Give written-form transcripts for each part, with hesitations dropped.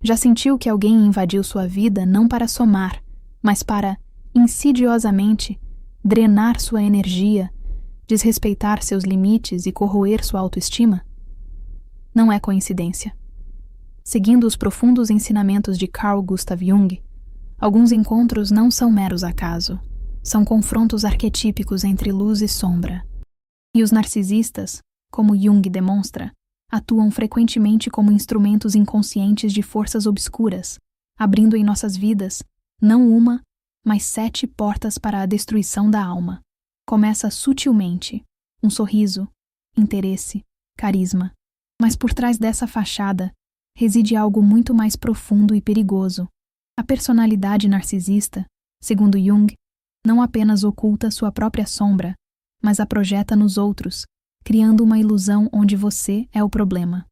Já sentiu que alguém invadiu sua vida não para somar, mas para, insidiosamente, drenar sua energia, desrespeitar seus limites e corroer sua autoestima? Não é coincidência. Seguindo os profundos ensinamentos de Carl Gustav Jung, alguns encontros não são meros acaso, são confrontos arquetípicos entre luz e sombra. E os narcisistas, como Jung demonstra, atuam frequentemente como instrumentos inconscientes de forças obscuras, abrindo em nossas vidas, não uma, mas 7 portas para a destruição da alma. Começa sutilmente, um sorriso, interesse, carisma. Mas por trás dessa fachada reside algo muito mais profundo e perigoso. A personalidade narcisista, segundo Jung, não apenas oculta sua própria sombra, mas a projeta nos outros, criando uma ilusão onde você é o problema.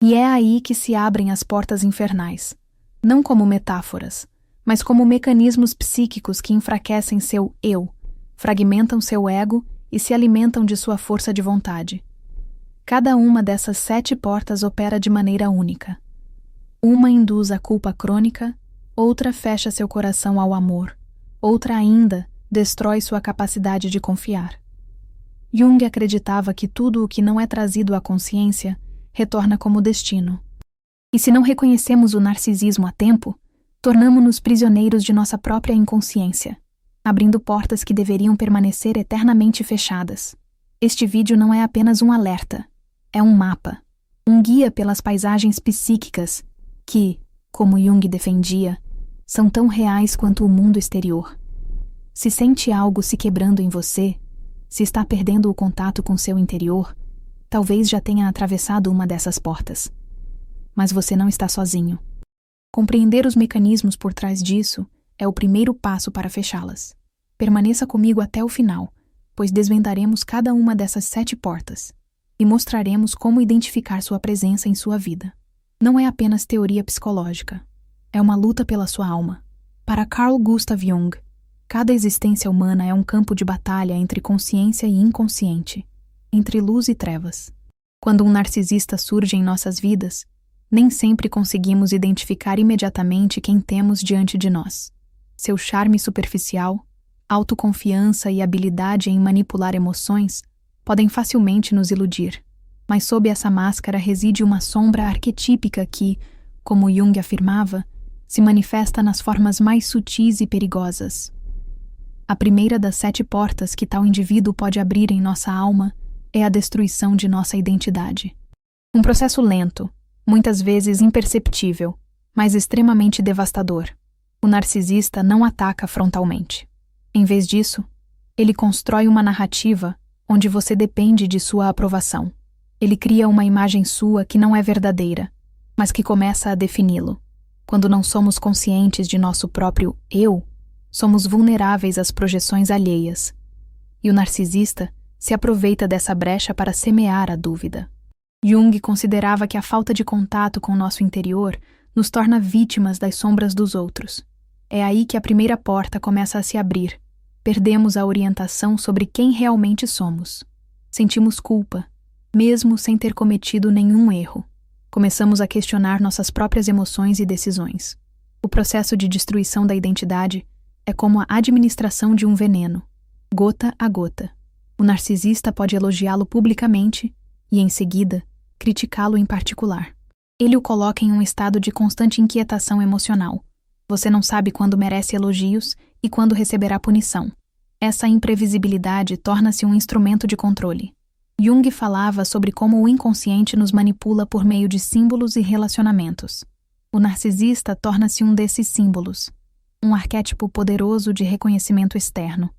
E é aí que se abrem as portas infernais, não como metáforas, mas como mecanismos psíquicos que enfraquecem seu eu, fragmentam seu ego e se alimentam de sua força de vontade. Cada uma dessas 7 portas opera de maneira única. Uma induz a culpa crônica, outra fecha seu coração ao amor, outra ainda destrói sua capacidade de confiar. Jung acreditava que tudo o que não é trazido à consciência retorna como destino. E se não reconhecemos o narcisismo a tempo, tornamo-nos prisioneiros de nossa própria inconsciência, abrindo portas que deveriam permanecer eternamente fechadas. Este vídeo não é apenas um alerta, é um mapa, um guia pelas paisagens psíquicas que, como Jung defendia, são tão reais quanto o mundo exterior. Se sente algo se quebrando em você, se está perdendo o contato com seu interior, talvez já tenha atravessado uma dessas portas. Mas você não está sozinho. Compreender os mecanismos por trás disso é o primeiro passo para fechá-las. Permaneça comigo até o final, pois desvendaremos cada uma dessas 7 portas e mostraremos como identificar sua presença em sua vida. Não é apenas teoria psicológica, é uma luta pela sua alma. Para Carl Gustav Jung, cada existência humana é um campo de batalha entre consciência e inconsciente, entre luz e trevas. Quando um narcisista surge em nossas vidas, nem sempre conseguimos identificar imediatamente quem temos diante de nós. Seu charme superficial, autoconfiança e habilidade em manipular emoções podem facilmente nos iludir, mas sob essa máscara reside uma sombra arquetípica que, como Jung afirmava, se manifesta nas formas mais sutis e perigosas. A primeira das 7 portas que tal indivíduo pode abrir em nossa alma é a destruição de nossa identidade. Um processo lento, muitas vezes imperceptível, mas extremamente devastador. O narcisista não ataca frontalmente. Em vez disso, ele constrói uma narrativa onde você depende de sua aprovação. Ele cria uma imagem sua que não é verdadeira, mas que começa a defini-lo. Quando não somos conscientes de nosso próprio eu, somos vulneráveis às projeções alheias. E o narcisista se aproveita dessa brecha para semear a dúvida. Jung considerava que a falta de contato com nosso interior nos torna vítimas das sombras dos outros. É aí que a primeira porta começa a se abrir. Perdemos a orientação sobre quem realmente somos. Sentimos culpa, mesmo sem ter cometido nenhum erro. Começamos a questionar nossas próprias emoções e decisões. O processo de destruição da identidade é como a administração de um veneno, gota a gota. O narcisista pode elogiá-lo publicamente e, em seguida, criticá-lo em particular. Ele o coloca em um estado de constante inquietação emocional. Você não sabe quando merece elogios e quando receberá punição. Essa imprevisibilidade torna-se um instrumento de controle. Jung falava sobre como o inconsciente nos manipula por meio de símbolos e relacionamentos. O narcisista torna-se um desses símbolos, um arquétipo poderoso de reconhecimento externo,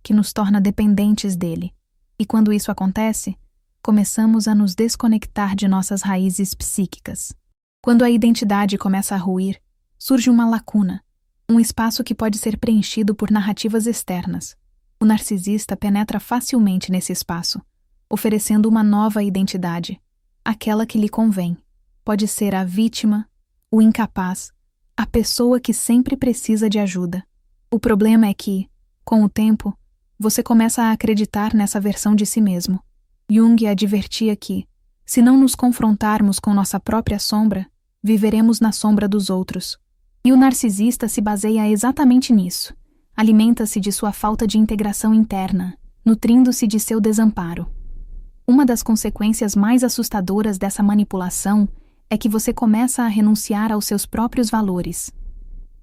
que nos torna dependentes dele. E quando isso acontece, começamos a nos desconectar de nossas raízes psíquicas. Quando a identidade começa a ruir, surge uma lacuna, um espaço que pode ser preenchido por narrativas externas. O narcisista penetra facilmente nesse espaço, oferecendo uma nova identidade, aquela que lhe convém. Pode ser a vítima, o incapaz, a pessoa que sempre precisa de ajuda. O problema é que, com o tempo, você começa a acreditar nessa versão de si mesmo. Jung advertia que, se não nos confrontarmos com nossa própria sombra, viveremos na sombra dos outros. E o narcisista se baseia exatamente nisso. Alimenta-se de sua falta de integração interna, nutrindo-se de seu desamparo. Uma das consequências mais assustadoras dessa manipulação é que você começa a renunciar aos seus próprios valores.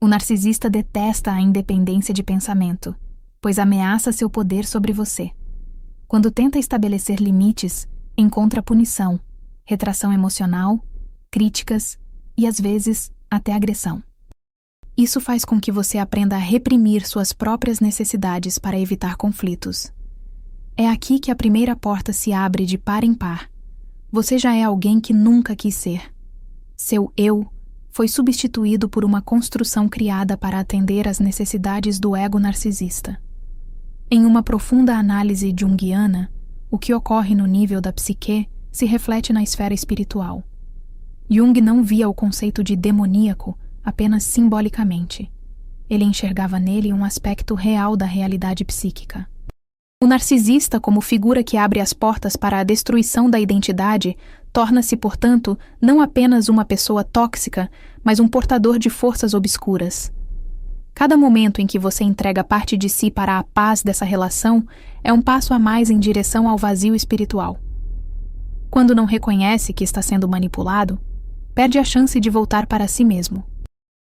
O narcisista detesta a independência de pensamento, pois ameaça seu poder sobre você. Quando tenta estabelecer limites, encontra punição, retração emocional, críticas e, às vezes, até agressão. Isso faz com que você aprenda a reprimir suas próprias necessidades para evitar conflitos. É aqui que a primeira porta se abre de par em par. Você já é alguém que nunca quis ser. Seu eu foi substituído por uma construção criada para atender às necessidades do ego narcisista. Em uma profunda análise junguiana, o que ocorre no nível da psique se reflete na esfera espiritual. Jung não via o conceito de demoníaco apenas simbolicamente. Ele enxergava nele um aspecto real da realidade psíquica. O narcisista, como figura que abre as portas para a destruição da identidade, torna-se, portanto, não apenas uma pessoa tóxica, mas um portador de forças obscuras. Cada momento em que você entrega parte de si para a paz dessa relação é um passo a mais em direção ao vazio espiritual. Quando não reconhece que está sendo manipulado, perde a chance de voltar para si mesmo.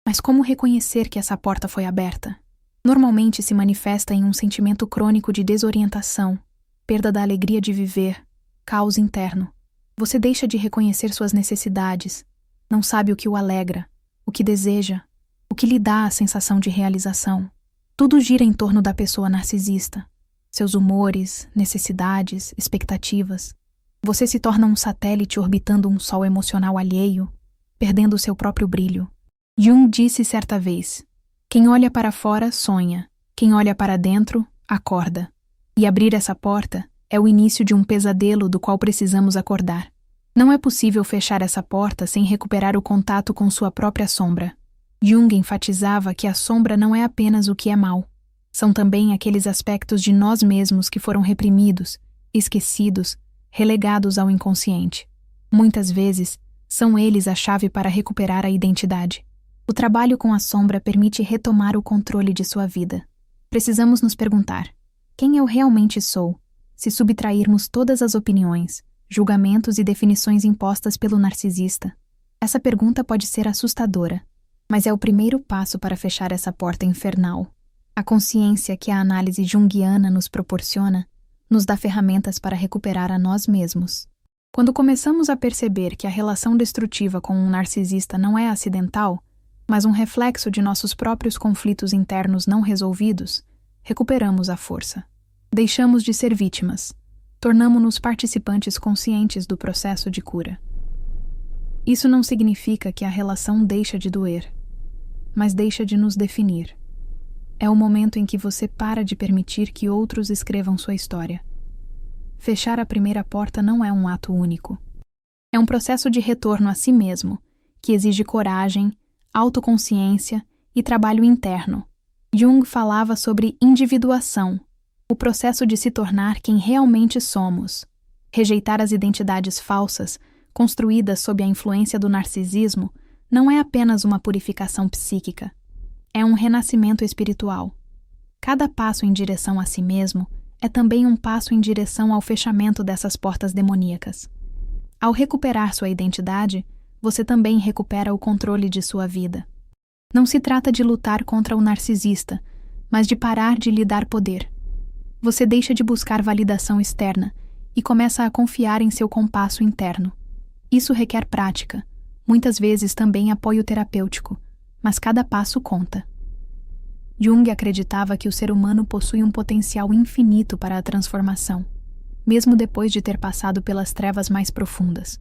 Mas como reconhecer que essa porta foi aberta? Normalmente se manifesta em um sentimento crônico de desorientação, perda da alegria de viver, caos interno. Você deixa de reconhecer suas necessidades, não sabe o que o alegra, o que deseja, o que lhe dá a sensação de realização. Tudo gira em torno da pessoa narcisista, seus humores, necessidades, expectativas. Você se torna um satélite orbitando um sol emocional alheio, perdendo seu próprio brilho. Jung disse certa vez: quem olha para fora sonha, quem olha para dentro acorda. E abrir essa porta é o início de um pesadelo do qual precisamos acordar. Não é possível fechar essa porta sem recuperar o contato com sua própria sombra. Jung enfatizava que a sombra não é apenas o que é mal. São também aqueles aspectos de nós mesmos que foram reprimidos, esquecidos, relegados ao inconsciente. Muitas vezes, são eles a chave para recuperar a identidade. O trabalho com a sombra permite retomar o controle de sua vida. Precisamos nos perguntar: quem eu realmente sou? Se subtrairmos todas as opiniões, julgamentos e definições impostas pelo narcisista. Essa pergunta pode ser assustadora, mas é o primeiro passo para fechar essa porta infernal. A consciência que a análise junguiana nos proporciona nos dá ferramentas para recuperar a nós mesmos. Quando começamos a perceber que a relação destrutiva com um narcisista não é acidental, mas um reflexo de nossos próprios conflitos internos não resolvidos, recuperamos a força. Deixamos de ser vítimas, tornamo-nos participantes conscientes do processo de cura. Isso não significa que a relação deixa de doer, mas deixa de nos definir. É o momento em que você para de permitir que outros escrevam sua história. Fechar a primeira porta não é um ato único. É um processo de retorno a si mesmo, que exige coragem, autoconsciência e trabalho interno. Jung falava sobre individuação, o processo de se tornar quem realmente somos. Rejeitar as identidades falsas, construídas sob a influência do narcisismo, não é apenas uma purificação psíquica. É um renascimento espiritual. Cada passo em direção a si mesmo é também um passo em direção ao fechamento dessas portas demoníacas. Ao recuperar sua identidade, você também recupera o controle de sua vida. Não se trata de lutar contra o narcisista, mas de parar de lhe dar poder. Você deixa de buscar validação externa e começa a confiar em seu compasso interno. Isso requer prática, muitas vezes também apoio terapêutico, mas cada passo conta. Jung acreditava que o ser humano possui um potencial infinito para a transformação, mesmo depois de ter passado pelas trevas mais profundas.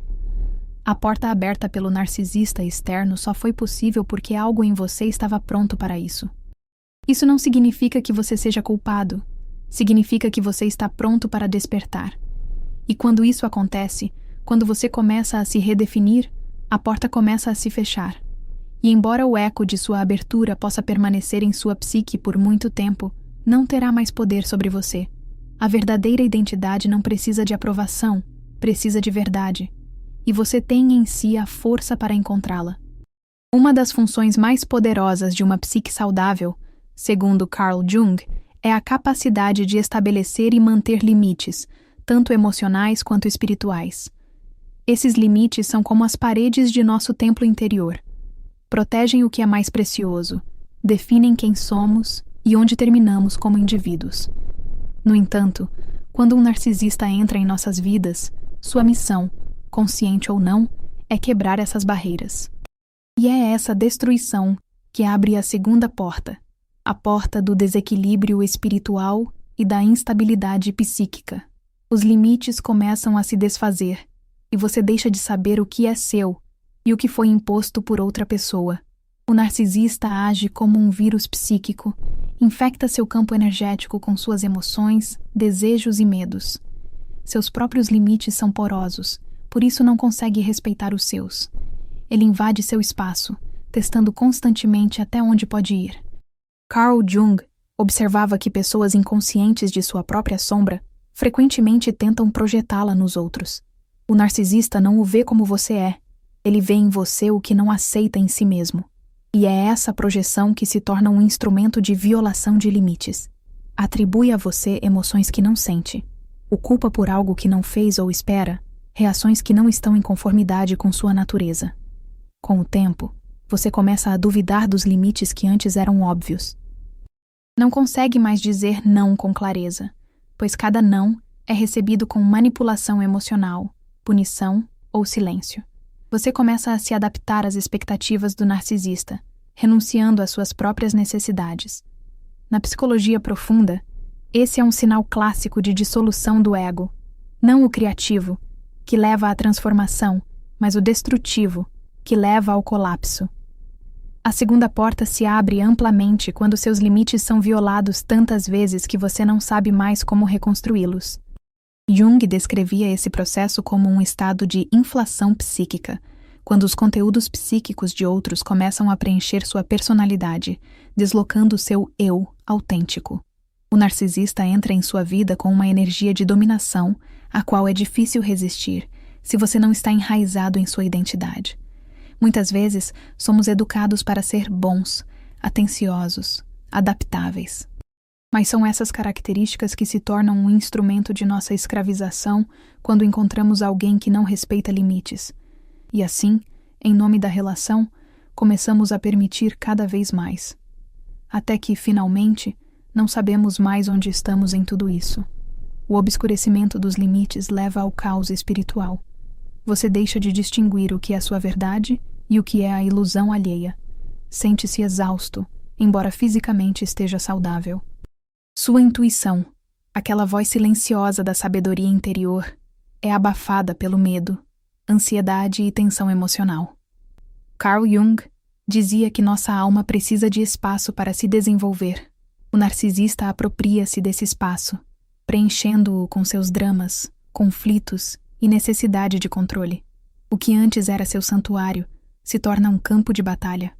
A porta aberta pelo narcisista externo só foi possível porque algo em você estava pronto para isso. Isso não significa que você seja culpado, significa que você está pronto para despertar. E quando isso acontece, quando você começa a se redefinir, a porta começa a se fechar. E embora o eco de sua abertura possa permanecer em sua psique por muito tempo, não terá mais poder sobre você. A verdadeira identidade não precisa de aprovação, precisa de verdade. e você tem em si a força para encontrá-la. Uma das funções mais poderosas de uma psique saudável, segundo Carl Jung, é a capacidade de estabelecer e manter limites, tanto emocionais quanto espirituais. Esses limites são como as paredes de nosso templo interior. Protegem o que é mais precioso, definem quem somos e onde terminamos como indivíduos. No entanto, quando um narcisista entra em nossas vidas, sua missão, consciente ou não, é quebrar essas barreiras. E é essa destruição que abre a segunda porta, a porta do desequilíbrio espiritual e da instabilidade psíquica. Os limites começam a se desfazer, e você deixa de saber o que é seu e o que foi imposto por outra pessoa. O narcisista age como um vírus psíquico, infecta seu campo energético com suas emoções, desejos e medos. Seus próprios limites são porosos, por isso não consegue respeitar os seus. Ele invade seu espaço, testando constantemente até onde pode ir. Carl Jung observava que pessoas inconscientes de sua própria sombra frequentemente tentam projetá-la nos outros. O narcisista não o vê como você é, ele vê em você o que não aceita em si mesmo. E é essa projeção que se torna um instrumento de violação de limites. Atribui a você emoções que não sente, o culpa por algo que não fez ou espera, reações que não estão em conformidade com sua natureza. Com o tempo, você começa a duvidar dos limites que antes eram óbvios. Não consegue mais dizer não com clareza, pois cada não é recebido com manipulação emocional, punição ou silêncio. Você começa a se adaptar às expectativas do narcisista, renunciando às suas próprias necessidades. Na psicologia profunda, esse é um sinal clássico de dissolução do ego, não o criativo, que leva à transformação, mas o destrutivo, que leva ao colapso. A segunda porta se abre amplamente quando seus limites são violados tantas vezes que você não sabe mais como reconstruí-los. Jung descrevia esse processo como um estado de inflação psíquica, quando os conteúdos psíquicos de outros começam a preencher sua personalidade, deslocando seu eu autêntico. O narcisista entra em sua vida com uma energia de dominação, a qual é difícil resistir, se você não está enraizado em sua identidade. Muitas vezes, somos educados para ser bons, atenciosos, adaptáveis. Mas são essas características que se tornam um instrumento de nossa escravização quando encontramos alguém que não respeita limites. E assim, em nome da relação, começamos a permitir cada vez mais. Até que, finalmente, não sabemos mais onde estamos em tudo isso. O obscurecimento dos limites leva ao caos espiritual. Você deixa de distinguir o que é sua verdade e o que é a ilusão alheia. Sente-se exausto, embora fisicamente esteja saudável. Sua intuição, aquela voz silenciosa da sabedoria interior, é abafada pelo medo, ansiedade e tensão emocional. Carl Jung dizia que nossa alma precisa de espaço para se desenvolver. O narcisista apropria-se desse espaço, preenchendo-o com seus dramas, conflitos e necessidade de controle. O que antes era seu santuário se torna um campo de batalha.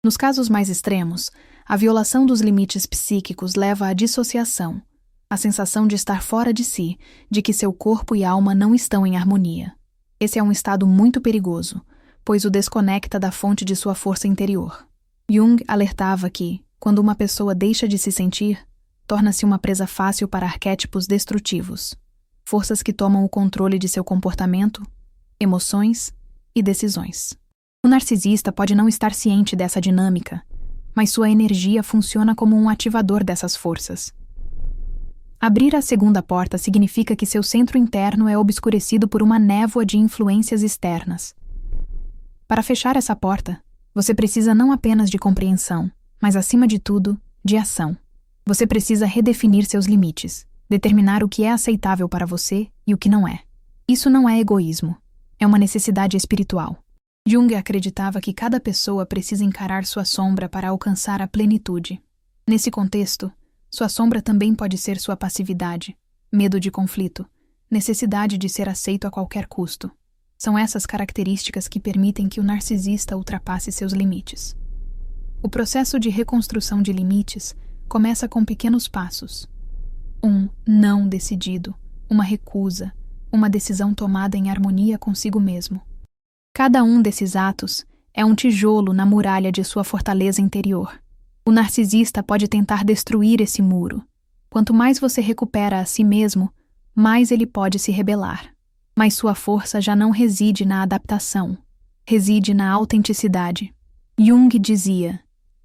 Nos casos mais extremos, a violação dos limites psíquicos leva à dissociação, a sensação de estar fora de si, de que seu corpo e alma não estão em harmonia. Esse é um estado muito perigoso, pois o desconecta da fonte de sua força interior. Jung alertava que, quando uma pessoa deixa de se sentir, torna-se uma presa fácil para arquétipos destrutivos, forças que tomam o controle de seu comportamento, emoções e decisões. O narcisista pode não estar ciente dessa dinâmica, mas sua energia funciona como um ativador dessas forças. Abrir a segunda porta significa que seu centro interno é obscurecido por uma névoa de influências externas. Para fechar essa porta, você precisa não apenas de compreensão, mas, acima de tudo, de ação. Você precisa redefinir seus limites, determinar o que é aceitável para você e o que não é. Isso não é egoísmo, é uma necessidade espiritual. Jung acreditava que cada pessoa precisa encarar sua sombra para alcançar a plenitude. Nesse contexto, sua sombra também pode ser sua passividade, medo de conflito, necessidade de ser aceito a qualquer custo. São essas características que permitem que o narcisista ultrapasse seus limites. O processo de reconstrução de limites começa com pequenos passos. Um não decidido, uma recusa, uma decisão tomada em harmonia consigo mesmo. Cada um desses atos é um tijolo na muralha de sua fortaleza interior. O narcisista pode tentar destruir esse muro. Quanto mais você recupera a si mesmo, mais ele pode se rebelar. Mas sua força já não reside na adaptação, reside na autenticidade. Jung dizia: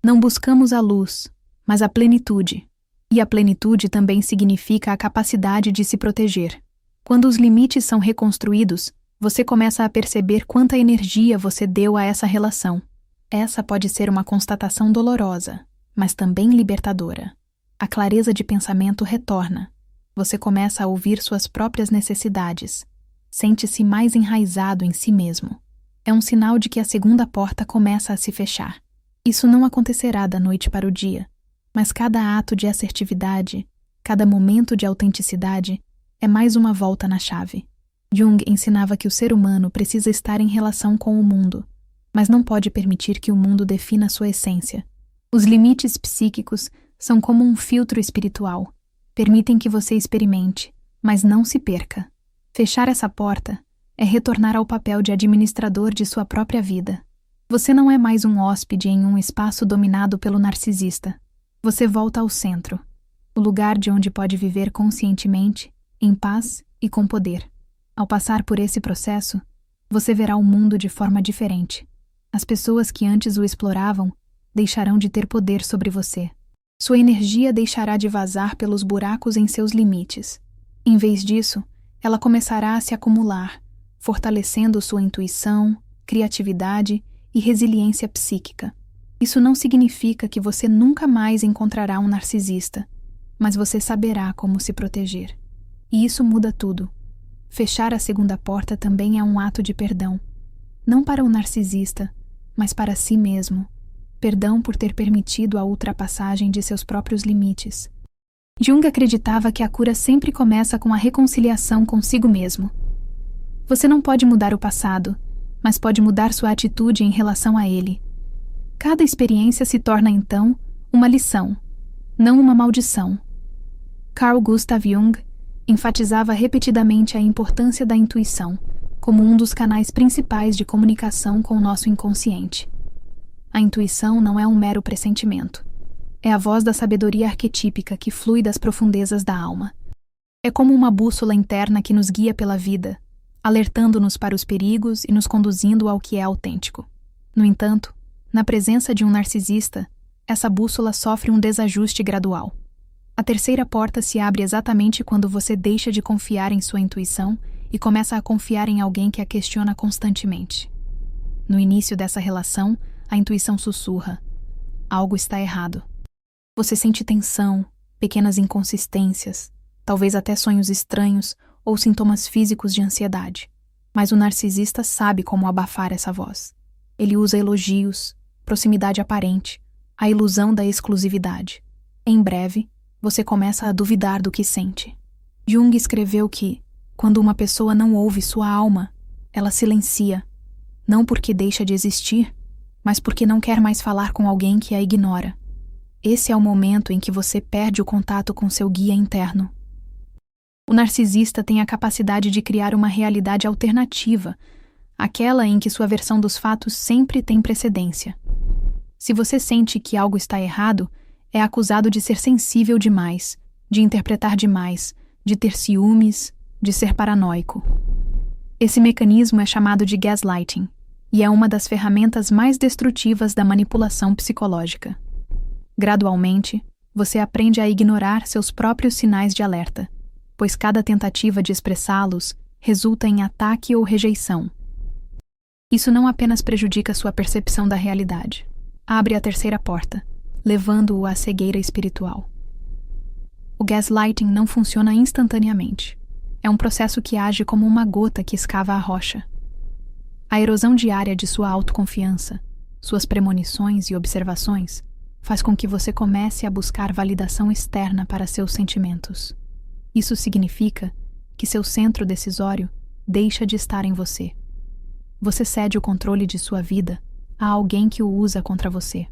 não buscamos a luz, mas a plenitude. E a plenitude também significa a capacidade de se proteger. Quando os limites são reconstruídos, você começa a perceber quanta energia você deu a essa relação. Essa pode ser uma constatação dolorosa, mas também libertadora. A clareza de pensamento retorna. Você começa a ouvir suas próprias necessidades. Sente-se mais enraizado em si mesmo. É um sinal de que a segunda porta começa a se fechar. Isso não acontecerá da noite para o dia, mas cada ato de assertividade, cada momento de autenticidade, é mais uma volta na chave. Jung ensinava que o ser humano precisa estar em relação com o mundo, mas não pode permitir que o mundo defina sua essência. Os limites psíquicos são como um filtro espiritual. Permitem que você experimente, mas não se perca. Fechar essa porta é retornar ao papel de administrador de sua própria vida. Você não é mais um hóspede em um espaço dominado pelo narcisista. Você volta ao centro, o lugar de onde pode viver conscientemente, em paz e com poder. Ao passar por esse processo, você verá o mundo de forma diferente. As pessoas que antes o exploravam deixarão de ter poder sobre você. Sua energia deixará de vazar pelos buracos em seus limites. Em vez disso, ela começará a se acumular, fortalecendo sua intuição, criatividade e resiliência psíquica. Isso não significa que você nunca mais encontrará um narcisista, mas você saberá como se proteger. E isso muda tudo. Fechar a segunda porta também é um ato de perdão. Não para o narcisista, mas para si mesmo. Perdão por ter permitido a ultrapassagem de seus próprios limites. Jung acreditava que a cura sempre começa com a reconciliação consigo mesmo. Você não pode mudar o passado, mas pode mudar sua atitude em relação a ele. Cada experiência se torna, então, uma lição, não uma maldição. Carl Gustav Jung enfatizava repetidamente a importância da intuição como um dos canais principais de comunicação com o nosso inconsciente. A intuição não é um mero pressentimento. É a voz da sabedoria arquetípica que flui das profundezas da alma. É como uma bússola interna que nos guia pela vida, alertando-nos para os perigos e nos conduzindo ao que é autêntico. No entanto, na presença de um narcisista, essa bússola sofre um desajuste gradual. A terceira porta se abre exatamente quando você deixa de confiar em sua intuição e começa a confiar em alguém que a questiona constantemente. No início dessa relação, a intuição sussurra: algo está errado. Você sente tensão, pequenas inconsistências, talvez até sonhos estranhos ou sintomas físicos de ansiedade. Mas o narcisista sabe como abafar essa voz. Ele usa elogios, proximidade aparente, a ilusão da exclusividade. Em breve, você começa a duvidar do que sente. Jung escreveu que, quando uma pessoa não ouve sua alma, ela silencia, não porque deixa de existir, mas porque não quer mais falar com alguém que a ignora. Esse é o momento em que você perde o contato com seu guia interno. O narcisista tem a capacidade de criar uma realidade alternativa, aquela em que sua versão dos fatos sempre tem precedência. Se você sente que algo está errado, é acusado de ser sensível demais, de interpretar demais, de ter ciúmes, de ser paranoico. Esse mecanismo é chamado de gaslighting, e é uma das ferramentas mais destrutivas da manipulação psicológica. Gradualmente, você aprende a ignorar seus próprios sinais de alerta, pois cada tentativa de expressá-los resulta em ataque ou rejeição. Isso não apenas prejudica sua percepção da realidade, abre a terceira porta, levando-o à cegueira espiritual. O gaslighting não funciona instantaneamente. É um processo que age como uma gota que escava a rocha. A erosão diária de sua autoconfiança, suas premonições e observações, faz com que você comece a buscar validação externa para seus sentimentos. Isso significa que seu centro decisório deixa de estar em você. Você cede o controle de sua vida a alguém que o usa contra você.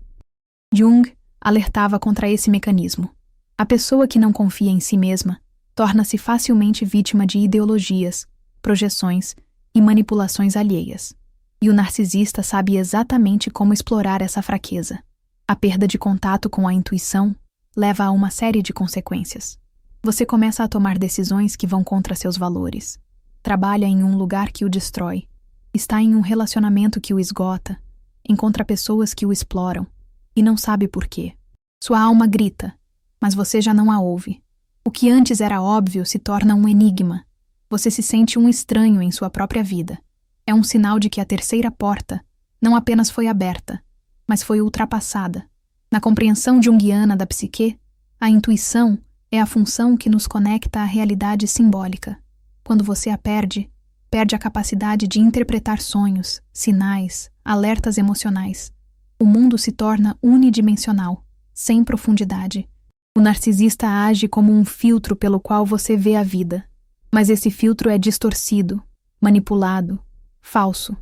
Jung alertava contra esse mecanismo. A pessoa que não confia em si mesma torna-se facilmente vítima de ideologias, projeções e manipulações alheias. E o narcisista sabe exatamente como explorar essa fraqueza. A perda de contato com a intuição leva a uma série de consequências. Você começa a tomar decisões que vão contra seus valores. Trabalha em um lugar que o destrói. Está em um relacionamento que o esgota. Encontra pessoas que o exploram. E não sabe por quê. Sua alma grita, mas você já não a ouve. O que antes era óbvio se torna um enigma. Você se sente um estranho em sua própria vida. É um sinal de que a terceira porta não apenas foi aberta, mas foi ultrapassada. Na compreensão junguiana da psique, a intuição é a função que nos conecta à realidade simbólica. Quando você a perde, perde a capacidade de interpretar sonhos, sinais, alertas emocionais. O mundo se torna unidimensional, sem profundidade. O narcisista age como um filtro pelo qual você vê a vida. Mas esse filtro é distorcido, manipulado, falso.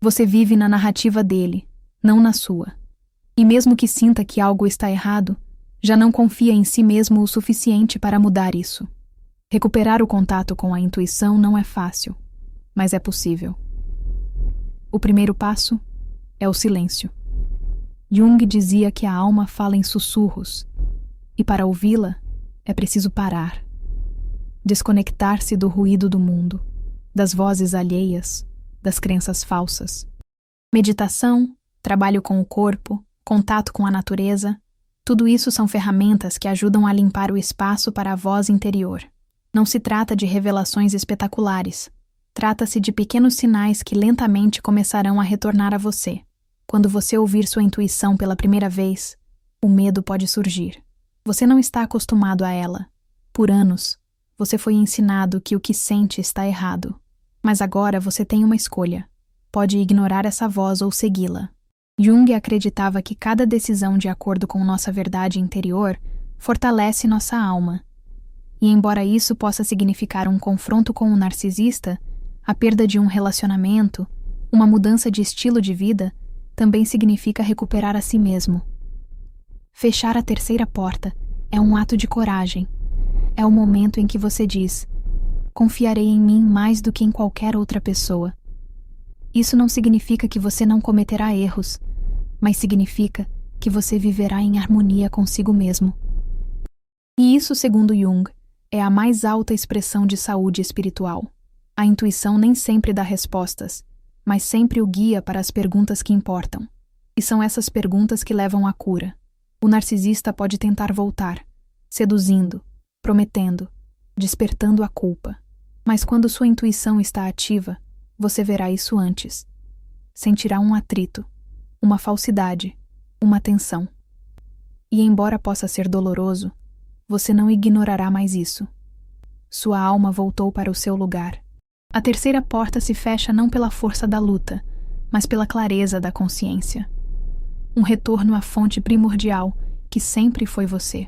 Você vive na narrativa dele, não na sua. E mesmo que sinta que algo está errado, já não confia em si mesmo o suficiente para mudar isso. Recuperar o contato com a intuição não é fácil, mas é possível. O primeiro passo é o silêncio. Jung dizia que a alma fala em sussurros, e para ouvi-la é preciso parar. Desconectar-se do ruído do mundo, das vozes alheias, das crenças falsas. Meditação, trabalho com o corpo, contato com a natureza, tudo isso são ferramentas que ajudam a limpar o espaço para a voz interior. Não se trata de revelações espetaculares. Trata-se de pequenos sinais que lentamente começarão a retornar a você. Quando você ouvir sua intuição pela primeira vez, o medo pode surgir. Você não está acostumado a ela. Por anos, você foi ensinado que o que sente está errado. Mas agora você tem uma escolha. Pode ignorar essa voz ou segui-la. Jung acreditava que cada decisão de acordo com nossa verdade interior fortalece nossa alma. E embora isso possa significar um confronto com o narcisista, a perda de um relacionamento, uma mudança de estilo de vida, também significa recuperar a si mesmo. Fechar a terceira porta é um ato de coragem. É o momento em que você diz: confiarei em mim mais do que em qualquer outra pessoa. Isso não significa que você não cometerá erros, mas significa que você viverá em harmonia consigo mesmo. E isso, segundo Jung, é a mais alta expressão de saúde espiritual. A intuição nem sempre dá respostas, mas sempre o guia para as perguntas que importam. E são essas perguntas que levam à cura. O narcisista pode tentar voltar, seduzindo, prometendo, despertando a culpa. Mas quando sua intuição está ativa, você verá isso antes. Sentirá um atrito, uma falsidade, uma tensão. E embora possa ser doloroso, você não ignorará mais isso. Sua alma voltou para o seu lugar. A terceira porta se fecha não pela força da luta, mas pela clareza da consciência. Um retorno à fonte primordial, que sempre foi você.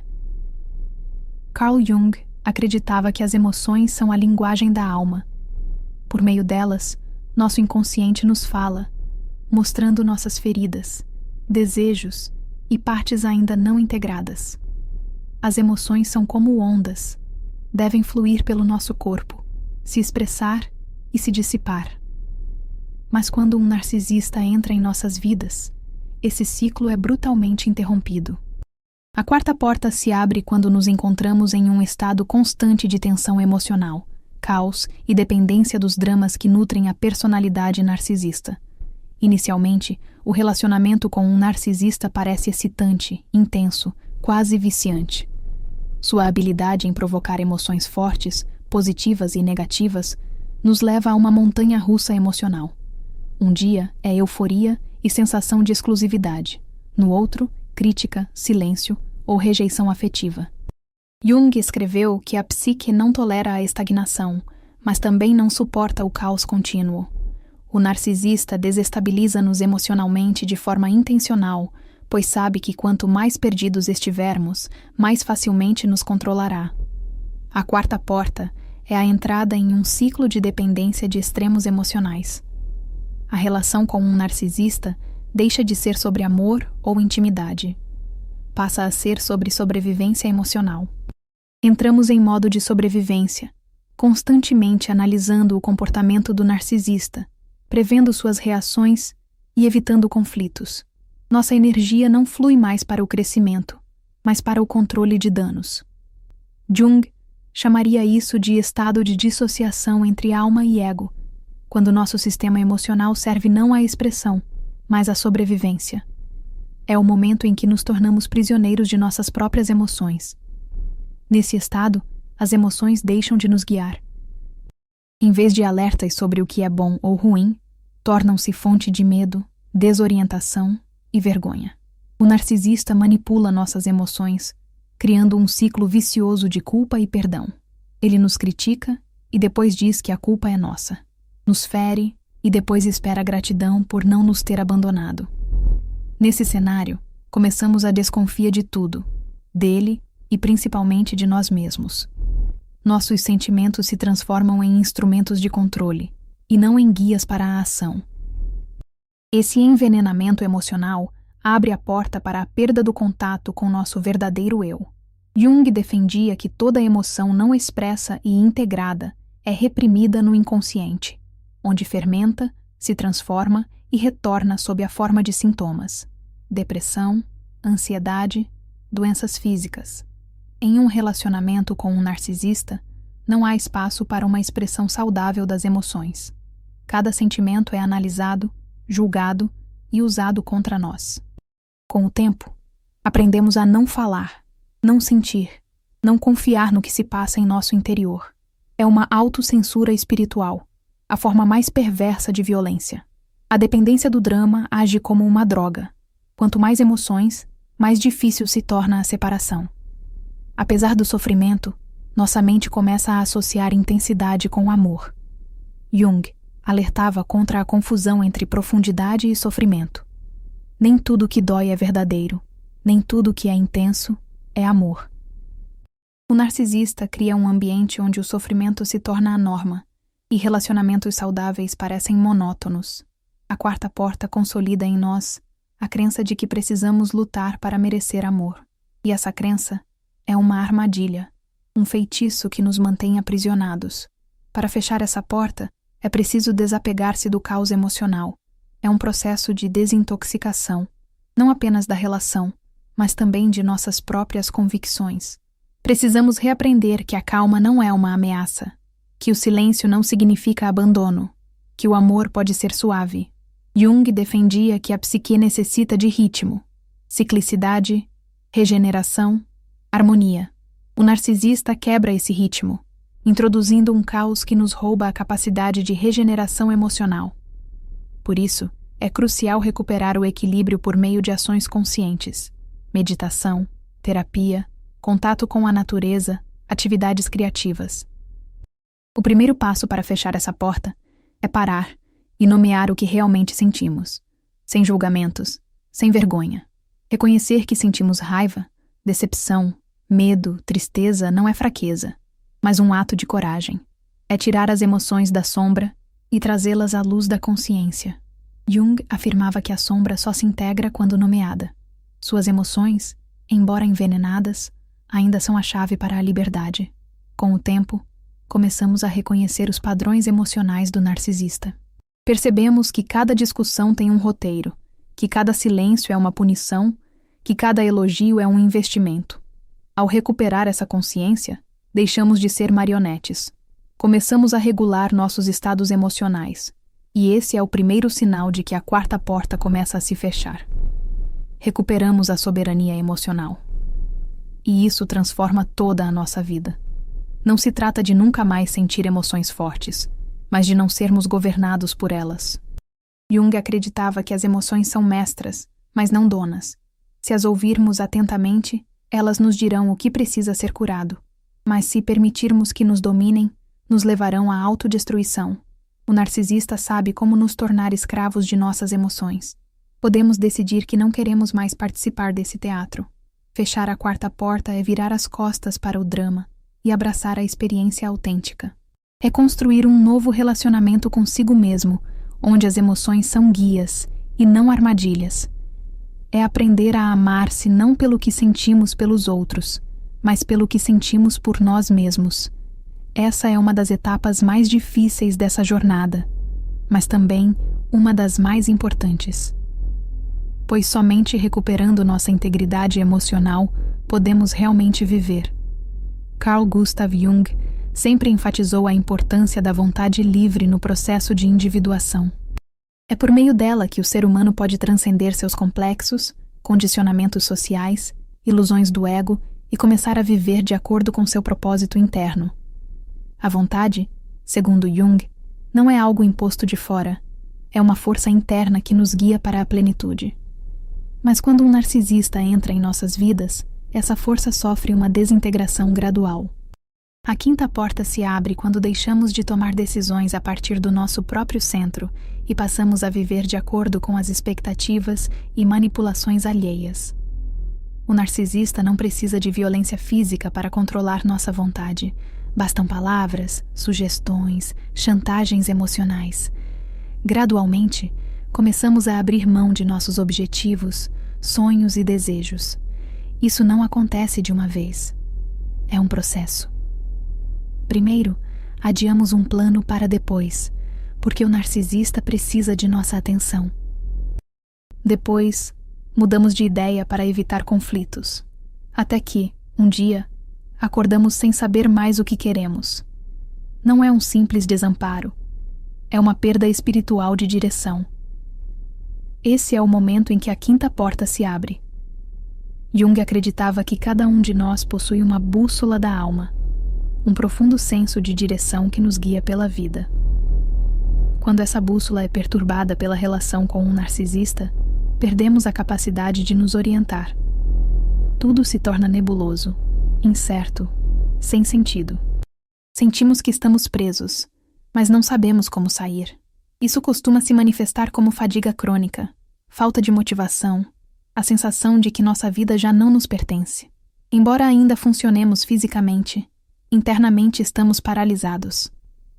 Carl Jung acreditava que as emoções são a linguagem da alma. Por meio delas, nosso inconsciente nos fala, mostrando nossas feridas, desejos e partes ainda não integradas. As emoções são como ondas, devem fluir pelo nosso corpo, se expressar e se dissipar. Mas quando um narcisista entra em nossas vidas, esse ciclo é brutalmente interrompido. A quarta porta se abre quando nos encontramos em um estado constante de tensão emocional, caos e dependência dos dramas que nutrem a personalidade narcisista. Inicialmente, o relacionamento com um narcisista parece excitante, intenso, quase viciante. Sua habilidade em provocar emoções fortes, positivas e negativas, nos leva a uma montanha-russa emocional. Um dia é euforia e sensação de exclusividade. No outro, crítica, silêncio ou rejeição afetiva. Jung escreveu que a psique não tolera a estagnação, mas também não suporta o caos contínuo. O narcisista desestabiliza-nos emocionalmente de forma intencional, pois sabe que quanto mais perdidos estivermos, mais facilmente nos controlará. A quarta porta é a entrada em um ciclo de dependência de extremos emocionais. A relação com um narcisista deixa de ser sobre amor ou intimidade. Passa a ser sobre sobrevivência emocional. Entramos em modo de sobrevivência, constantemente analisando o comportamento do narcisista, prevendo suas reações e evitando conflitos. Nossa energia não flui mais para o crescimento, mas para o controle de danos. Jung chamaria isso de estado de dissociação entre alma e ego, quando nosso sistema emocional serve não à expressão, mas à sobrevivência. É o momento em que nos tornamos prisioneiros de nossas próprias emoções. Nesse estado, as emoções deixam de nos guiar. Em vez de alertas sobre o que é bom ou ruim, tornam-se fonte de medo, desorientação e vergonha. O narcisista manipula nossas emoções, criando um ciclo vicioso de culpa e perdão. Ele nos critica e depois diz que a culpa é nossa. Nos fere e depois espera gratidão por não nos ter abandonado. Nesse cenário, começamos a desconfiar de tudo, dele e principalmente de nós mesmos. Nossos sentimentos se transformam em instrumentos de controle e não em guias para a ação. Esse envenenamento emocional abre a porta para a perda do contato com nosso verdadeiro eu. Jung defendia que toda emoção não expressa e integrada é reprimida no inconsciente, onde fermenta, se transforma e retorna sob a forma de sintomas: depressão, ansiedade, doenças físicas. Em um relacionamento com um narcisista, não há espaço para uma expressão saudável das emoções. Cada sentimento é analisado, julgado e usado contra nós. Com o tempo, aprendemos a não falar, não sentir, não confiar no que se passa em nosso interior. É uma autocensura espiritual, a forma mais perversa de violência. A dependência do drama age como uma droga. Quanto mais emoções, mais difícil se torna a separação. Apesar do sofrimento, nossa mente começa a associar intensidade com amor. Jung alertava contra a confusão entre profundidade e sofrimento. Nem tudo que dói é verdadeiro, nem tudo que é intenso é amor. O narcisista cria um ambiente onde o sofrimento se torna a norma e relacionamentos saudáveis parecem monótonos. A quarta porta consolida em nós a crença de que precisamos lutar para merecer amor. E essa crença é uma armadilha, um feitiço que nos mantém aprisionados. Para fechar essa porta, é preciso desapegar-se do caos emocional. É um processo de desintoxicação, não apenas da relação, mas também de nossas próprias convicções. Precisamos reaprender que a calma não é uma ameaça, que o silêncio não significa abandono, que o amor pode ser suave. Jung defendia que a psique necessita de ritmo, ciclicidade, regeneração, harmonia. O narcisista quebra esse ritmo, introduzindo um caos que nos rouba a capacidade de regeneração emocional. Por isso, é crucial recuperar o equilíbrio por meio de ações conscientes: meditação, terapia, contato com a natureza, atividades criativas. O primeiro passo para fechar essa porta é parar e nomear o que realmente sentimos, sem julgamentos, sem vergonha. Reconhecer que sentimos raiva, decepção, medo, tristeza não é fraqueza, mas um ato de coragem. É tirar as emoções da sombra e trazê-las à luz da consciência. Jung afirmava que a sombra só se integra quando nomeada. Suas emoções, embora envenenadas, ainda são a chave para a liberdade. Com o tempo, começamos a reconhecer os padrões emocionais do narcisista. Percebemos que cada discussão tem um roteiro, que cada silêncio é uma punição, que cada elogio é um investimento. Ao recuperar essa consciência, deixamos de ser marionetes. Começamos a regular nossos estados emocionais, e esse é o primeiro sinal de que a quarta porta começa a se fechar. Recuperamos a soberania emocional. E isso transforma toda a nossa vida. Não se trata de nunca mais sentir emoções fortes, mas de não sermos governados por elas. Jung acreditava que as emoções são mestras, mas não donas. Se as ouvirmos atentamente, elas nos dirão o que precisa ser curado. Mas se permitirmos que nos dominem, nos levarão à autodestruição. O narcisista sabe como nos tornar escravos de nossas emoções. Podemos decidir que não queremos mais participar desse teatro. Fechar a quarta porta é virar as costas para o drama e abraçar a experiência autêntica. É construir um novo relacionamento consigo mesmo, onde as emoções são guias e não armadilhas. É aprender a amar-se não pelo que sentimos pelos outros, mas pelo que sentimos por nós mesmos. essa é uma das etapas mais difíceis dessa jornada, mas também uma das mais importantes. Pois somente recuperando nossa integridade emocional podemos realmente viver. Carl Gustav Jung sempre enfatizou a importância da vontade livre no processo de individuação. É por meio dela que o ser humano pode transcender seus complexos, condicionamentos sociais, ilusões do ego e começar a viver de acordo com seu propósito interno. A vontade, segundo Jung, não é algo imposto de fora, é uma força interna que nos guia para a plenitude. Mas quando um narcisista entra em nossas vidas, essa força sofre uma desintegração gradual. A quinta porta se abre quando deixamos de tomar decisões a partir do nosso próprio centro e passamos a viver de acordo com as expectativas e manipulações alheias. O narcisista não precisa de violência física para controlar nossa vontade. Bastam palavras, sugestões, chantagens emocionais. Gradualmente, começamos a abrir mão de nossos objetivos, sonhos e desejos. Isso não acontece de uma vez. É um processo. Primeiro, adiamos um plano para depois, porque o narcisista precisa de nossa atenção. Depois, mudamos de ideia para evitar conflitos. Até que, um dia, acordamos sem saber mais o que queremos. Não é um simples desamparo. É uma perda espiritual de direção. Esse é o momento em que a quinta porta se abre. Jung acreditava que cada um de nós possui uma bússola da alma, um profundo senso de direção que nos guia pela vida. Quando essa bússola é perturbada pela relação com um narcisista, perdemos a capacidade de nos orientar. Tudo se torna nebuloso, incerto, sem sentido. Sentimos que estamos presos, mas não sabemos como sair. Isso costuma se manifestar como fadiga crônica, falta de motivação, a sensação de que nossa vida já não nos pertence. Embora ainda funcionemos fisicamente, internamente estamos paralisados.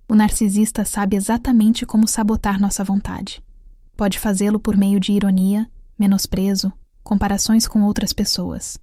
O narcisista sabe exatamente como sabotar nossa vontade. Pode fazê-lo por meio de ironia, menosprezo, comparações com outras pessoas.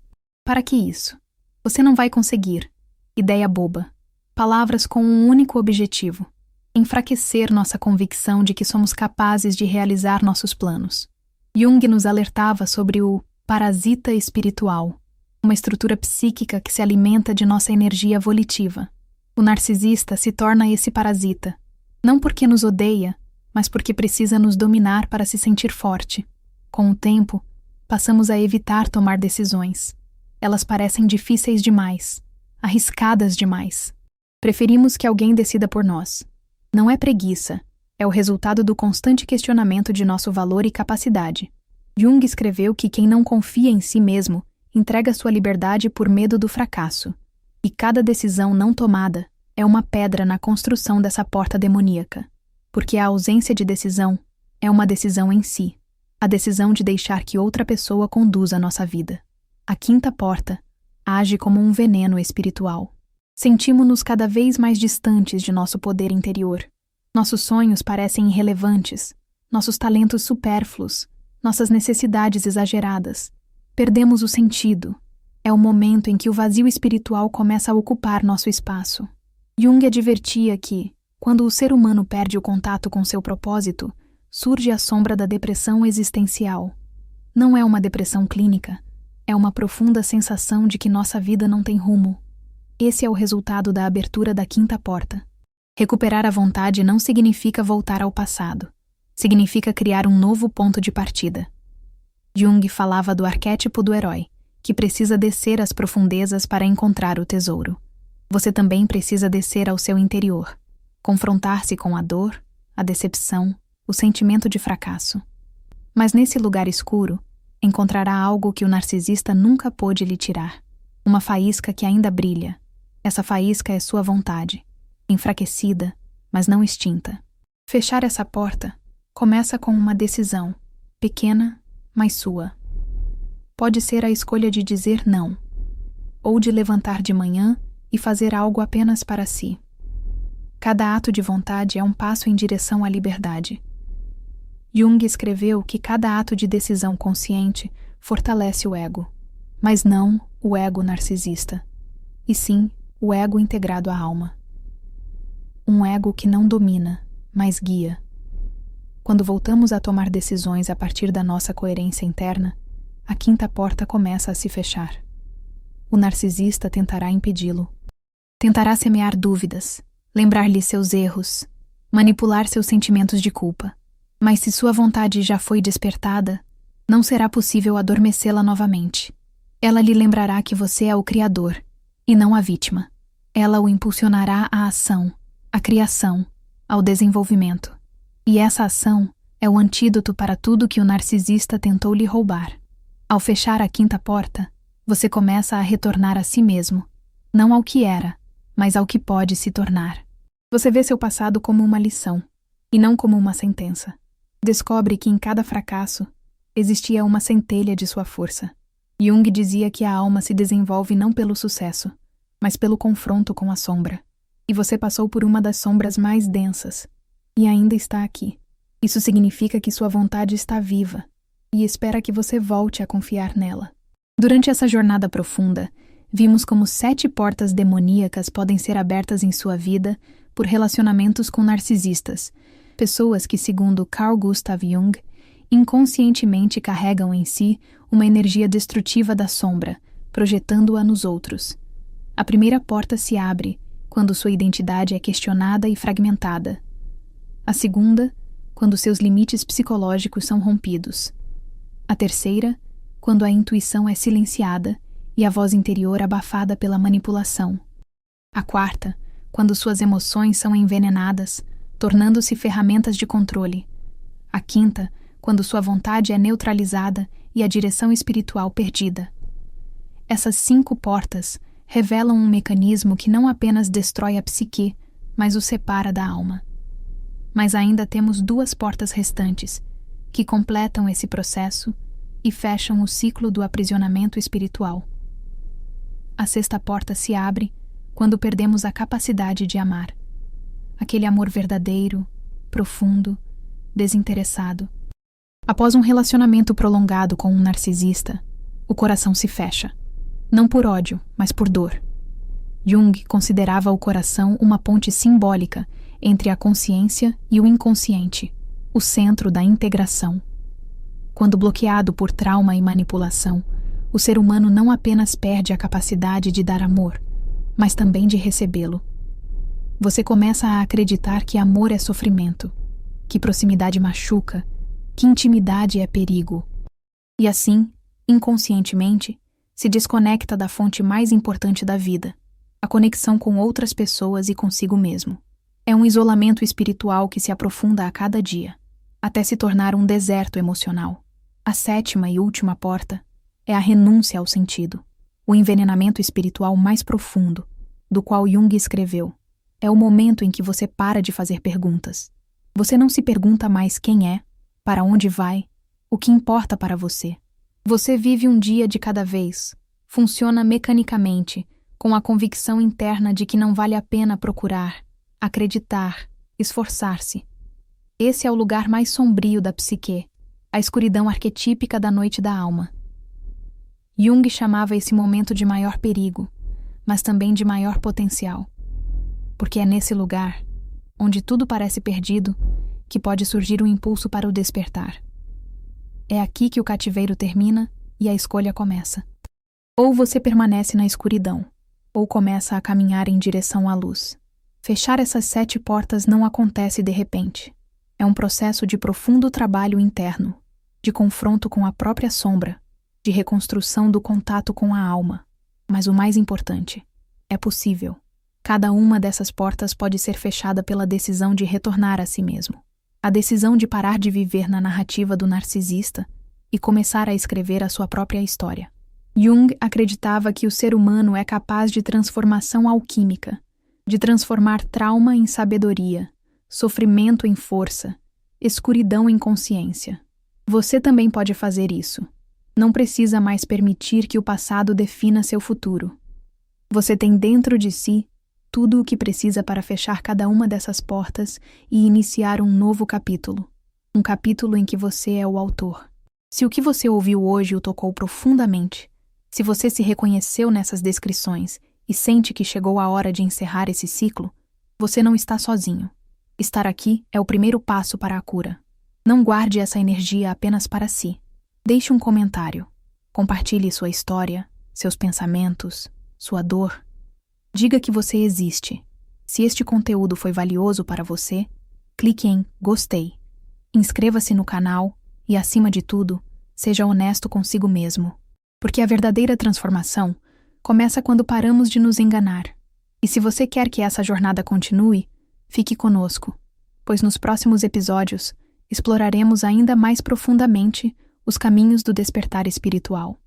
Para que isso? Você não vai conseguir. Ideia boba. Palavras com um único objetivo: enfraquecer nossa convicção de que somos capazes de realizar nossos planos. Jung nos alertava sobre o parasita espiritual, uma estrutura psíquica que se alimenta de nossa energia volitiva. O narcisista se torna esse parasita, não porque nos odeia, mas porque precisa nos dominar para se sentir forte. Com o tempo, passamos a evitar tomar decisões. Elas parecem difíceis demais, arriscadas demais. Preferimos que alguém decida por nós. Não é preguiça, é o resultado do constante questionamento de nosso valor e capacidade. Jung escreveu que quem não confia em si mesmo entrega sua liberdade por medo do fracasso. E cada decisão não tomada é uma pedra na construção dessa porta demoníaca. Porque a ausência de decisão é uma decisão em si. A decisão de deixar que outra pessoa conduza a nossa vida. A quinta porta age como um veneno espiritual. Sentimos-nos cada vez mais distantes de nosso poder interior. Nossos sonhos parecem irrelevantes, nossos talentos supérfluos, nossas necessidades exageradas. Perdemos o sentido. É o momento em que o vazio espiritual começa a ocupar nosso espaço. Jung advertia que, quando o ser humano perde o contato com seu propósito, surge a sombra da depressão existencial. Não é uma depressão clínica, é uma profunda sensação de que nossa vida não tem rumo. Esse é o resultado da abertura da quinta porta. Recuperar a vontade não significa voltar ao passado. Significa criar um novo ponto de partida. Jung falava do arquétipo do herói, que precisa descer às profundezas para encontrar o tesouro. Você também precisa descer ao seu interior, confrontar-se com a dor, a decepção, o sentimento de fracasso. Mas nesse lugar escuro, encontrará algo que o narcisista nunca pôde lhe tirar. Uma faísca que ainda brilha. Essa faísca é sua vontade, enfraquecida, mas não extinta. Fechar essa porta começa com uma decisão, pequena, mas sua. Pode ser a escolha de dizer não, ou de levantar de manhã e fazer algo apenas para si. Cada ato de vontade é um passo em direção à liberdade. Jung escreveu que cada ato de decisão consciente fortalece o ego, mas não o ego narcisista, e sim o ego integrado à alma. Um ego que não domina, mas guia. Quando voltamos a tomar decisões a partir da nossa coerência interna, a quinta porta começa a se fechar. O narcisista tentará impedi-lo. Tentará semear dúvidas, lembrar-lhe seus erros, manipular seus sentimentos de culpa. Mas se sua vontade já foi despertada, não será possível adormecê-la novamente. Ela lhe lembrará que você é o criador, e não a vítima. Ela o impulsionará à ação, à criação, ao desenvolvimento. E essa ação é o antídoto para tudo que o narcisista tentou lhe roubar. Ao fechar a quinta porta, você começa a retornar a si mesmo, não ao que era, mas ao que pode se tornar. Você vê seu passado como uma lição, e não como uma sentença. Descobre que em cada fracasso existia uma centelha de sua força. Jung dizia que a alma se desenvolve não pelo sucesso, mas pelo confronto com a sombra. E você passou por uma das sombras mais densas, e ainda está aqui. Isso significa que sua vontade está viva, e espera que você volte a confiar nela. Durante essa jornada profunda, vimos como 7 portas demoníacas podem ser abertas em sua vida por relacionamentos com narcisistas, pessoas que, segundo Carl Gustav Jung, inconscientemente carregam em si uma energia destrutiva da sombra, projetando-a nos outros. A primeira porta se abre quando sua identidade é questionada e fragmentada. A segunda, quando seus limites psicológicos são rompidos. A terceira, quando a intuição é silenciada e a voz interior abafada pela manipulação. A quarta, quando suas emoções são envenenadas, tornando-se ferramentas de controle. A quinta, quando sua vontade é neutralizada e a direção espiritual perdida. Essas 5 portas revelam um mecanismo que não apenas destrói a psique, mas o separa da alma. Mas ainda temos 2 portas restantes, que completam esse processo e fecham o ciclo do aprisionamento espiritual. A 6ª porta se abre quando perdemos a capacidade de amar. Aquele amor verdadeiro, profundo, desinteressado. Após um relacionamento prolongado com um narcisista, o coração se fecha. Não por ódio, mas por dor. Jung considerava o coração uma ponte simbólica entre a consciência e o inconsciente, o centro da integração. Quando bloqueado por trauma e manipulação, o ser humano não apenas perde a capacidade de dar amor, mas também de recebê-lo. Você começa a acreditar que amor é sofrimento, que proximidade machuca, que intimidade é perigo. E assim, inconscientemente, se desconecta da fonte mais importante da vida, a conexão com outras pessoas e consigo mesmo. É um isolamento espiritual que se aprofunda a cada dia, até se tornar um deserto emocional. A 7ª e última porta é a renúncia ao sentido, o envenenamento espiritual mais profundo, do qual Jung escreveu. É o momento em que você para de fazer perguntas. Você não se pergunta mais quem é, para onde vai, o que importa para você. Você vive um dia de cada vez, funciona mecanicamente, com a convicção interna de que não vale a pena procurar, acreditar, esforçar-se. Esse é o lugar mais sombrio da psique, a escuridão arquetípica da noite da alma. Jung chamava esse momento de maior perigo, mas também de maior potencial. Porque é nesse lugar, onde tudo parece perdido, que pode surgir um impulso para o despertar. É aqui que o cativeiro termina e a escolha começa. Ou você permanece na escuridão, ou começa a caminhar em direção à luz. Fechar essas 7 portas não acontece de repente. É um processo de profundo trabalho interno, de confronto com a própria sombra, de reconstrução do contato com a alma. Mas o mais importante, é possível. Cada uma dessas portas pode ser fechada pela decisão de retornar a si mesmo. A decisão de parar de viver na narrativa do narcisista e começar a escrever a sua própria história. Jung acreditava que o ser humano é capaz de transformação alquímica, de transformar trauma em sabedoria, sofrimento em força, escuridão em consciência. Você também pode fazer isso. Não precisa mais permitir que o passado defina seu futuro. Você tem dentro de si tudo o que precisa para fechar cada uma dessas portas e iniciar um novo capítulo. Um capítulo em que você é o autor. Se o que você ouviu hoje o tocou profundamente, se você se reconheceu nessas descrições e sente que chegou a hora de encerrar esse ciclo, Você não está sozinho. Estar aqui é o primeiro passo para a cura. Não guarde essa energia apenas para si. Deixe um comentário. Compartilhe sua história, seus pensamentos, sua dor. Diga que você existe. Se este conteúdo foi valioso para você, clique em gostei. Inscreva-se no canal e, acima de tudo, seja honesto consigo mesmo. Porque a verdadeira transformação começa quando paramos de nos enganar. E se você quer que essa jornada continue, fique conosco, pois nos próximos episódios exploraremos ainda mais profundamente os caminhos do despertar espiritual.